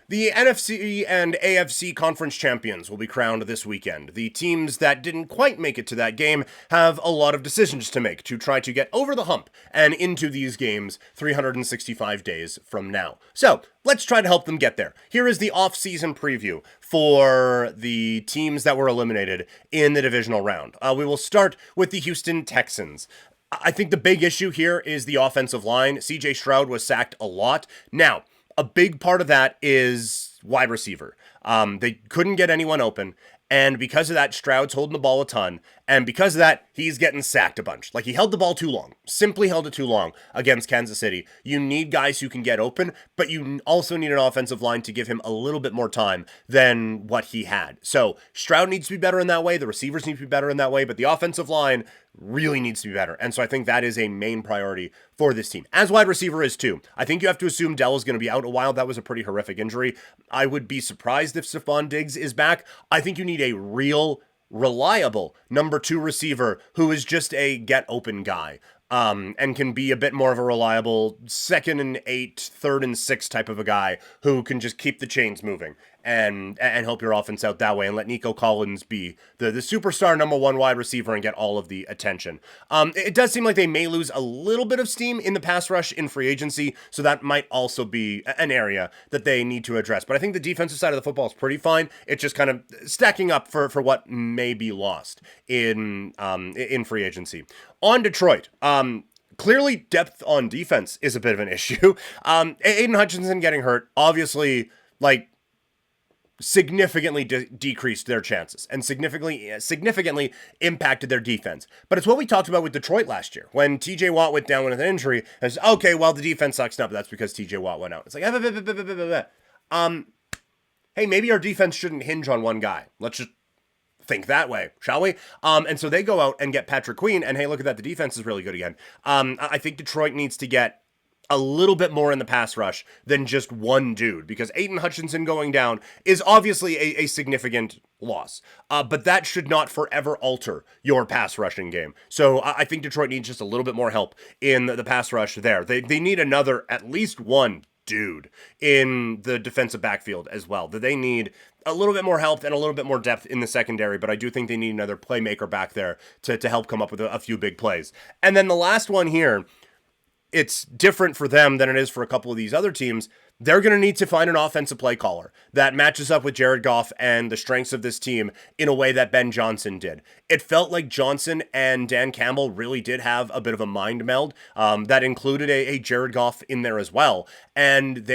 The NFC and AFC conference champions will be crowned this weekend. The teams that didn't quite make it to that game have a lot of decisions to make to try to get over the hump and into these games 365 days from now. So, let's try to help them get there. Here is the off-season preview for the teams that were eliminated in the divisional round. We will start with the Houston Texans. I think the big issue here is the offensive line. CJ Stroud was sacked a lot. Now, a big part of that is wide receiver. They couldn't get anyone open, and because of that, Stroud's holding the ball a ton, and because of that, he's getting sacked a bunch. Like, he held the ball too long, simply held it too long against Kansas City. You need guys who can get open, but you also need an offensive line to give him a little bit more time than what he had. So, Stroud needs to be better in that way, the receivers need to be better in that way, but the offensive line really needs to be better. And so I think that is a main priority for this team. As wide receiver is too. I think you have to assume Dell is going to be out a while. That was a pretty horrific injury. I would be surprised if Stephon Diggs is back. I think you need a real, reliable number 2 receiver who is just a get open guy. And can be a bit more of a reliable 2nd and 8, 3rd and 6 type of a guy who can just keep the chains moving and help your offense out that way and let Nico Collins be the superstar number 1 wide receiver and get all of the attention. It does seem like they may lose a little bit of steam in the pass rush in free agency, so that might also be an area that they need to address. But I think the defensive side of the football is pretty fine. It's just kind of stacking up for what may be lost in free agency. On Detroit, clearly depth on defense is a bit of an issue. Aiden Hutchinson getting hurt, obviously, significantly decreased their chances and significantly impacted their defense. But it's what we talked about with Detroit last year. When TJ Watt went down with an injury, and it's, okay, well, the defense sucks now, but that's because TJ Watt went out. It's like, hey, maybe our defense shouldn't hinge on one guy. Let's just think that way, shall we? And so they go out and get Patrick Queen, and hey, look at that, the defense is really good again. I think Detroit needs to get a little bit more in the pass rush than just one dude, because Aiden Hutchinson going down is obviously a significant loss, but that should not forever alter your pass rushing game. So I think Detroit needs just a little bit more help in the pass rush there. They need at least one dude in the defensive backfield as well. That they need a little bit more help and a little bit more depth in the secondary, but I do think they need another playmaker back there to help come up with a few big plays. And then the last one here, it's different for them than it is for a couple of these other teams. They're going to need to find an offensive play caller that matches up with Jared Goff and the strengths of this team in a way that Ben Johnson did. It felt like Johnson and Dan Campbell really did have a bit of a mind meld that included a Jared Goff in there as well. And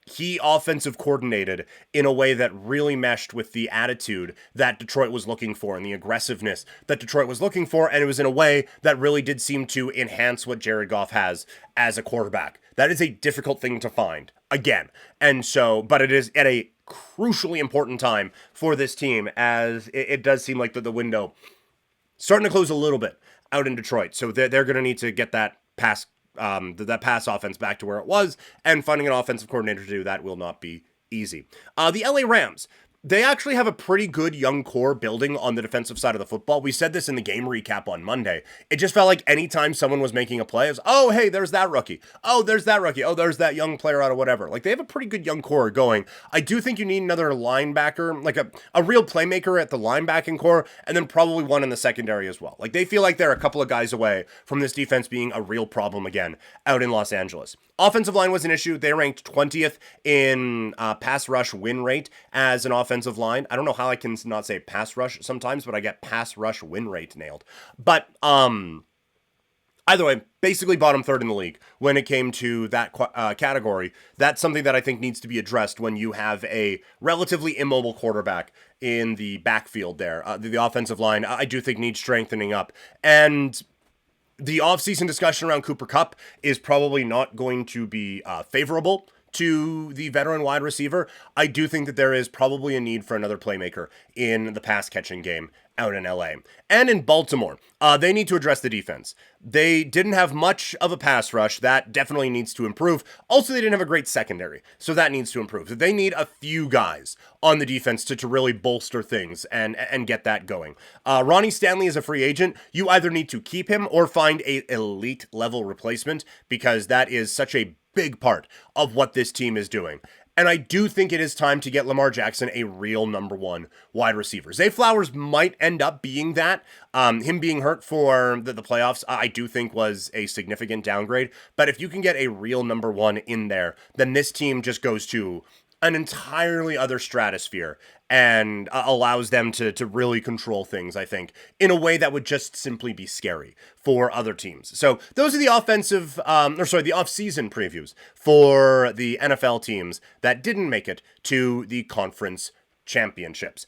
he offensive coordinated in a way that really meshed with the attitude that Detroit was looking for and the aggressiveness that Detroit was looking for. And it was in a way that really did seem to enhance what Jared Goff has as a quarterback. That is a difficult thing to find again. And so, but it is at a crucially important time for this team, as it does seem like the window starting to close a little bit out in Detroit. So they're going to need to get that pass offense back to where it was, and finding an offensive coordinator to do that will not be easy. The LA Rams, they actually have a pretty good young core building on the defensive side of the football. We said this in the game recap on Monday. It just felt like anytime someone was making a play, it was, oh, hey, there's that rookie. Oh, there's that rookie. Oh, there's that young player out of whatever. Like, they have a pretty good young core going. I do think you need another linebacker, like a real playmaker at the linebacking core, and then probably one in the secondary as well. Like, they feel like they're a couple of guys away from this defense being a real problem again out in Los Angeles. Offensive line was an issue. They ranked 20th in pass rush win rate as an offensive line. I don't know how I can not say pass rush sometimes, but I get pass rush win rate nailed. But either way, basically bottom 3rd in the league when it came to that category. That's something that I think needs to be addressed when you have a relatively immobile quarterback in the backfield there. The offensive line, I do think, needs strengthening up. And the offseason discussion around Cooper Kupp is probably not going to be favorable to the veteran wide receiver. I do think that there is probably a need for another playmaker in the pass catching game out in LA. And in Baltimore, they need to address the defense. They didn't have much of a pass rush. That definitely needs to improve. Also, they didn't have a great secondary, so that needs to improve. They need a few guys on the defense to really bolster things and get that going. Ronnie Stanley is a free agent. You either need to keep him or find a elite level replacement, because that is such a big part of what this team is doing. And I do think it is time to get Lamar Jackson a real number one wide receiver. Zay Flowers might end up being that. Him being hurt for the playoffs, I do think was a significant downgrade. But if you can get a real number one in there, then this team just goes to an entirely other stratosphere and allows them to really control things, I think, in a way that would just simply be scary for other teams. So those are the the off-season previews for the NFL teams that didn't make it to the conference championships.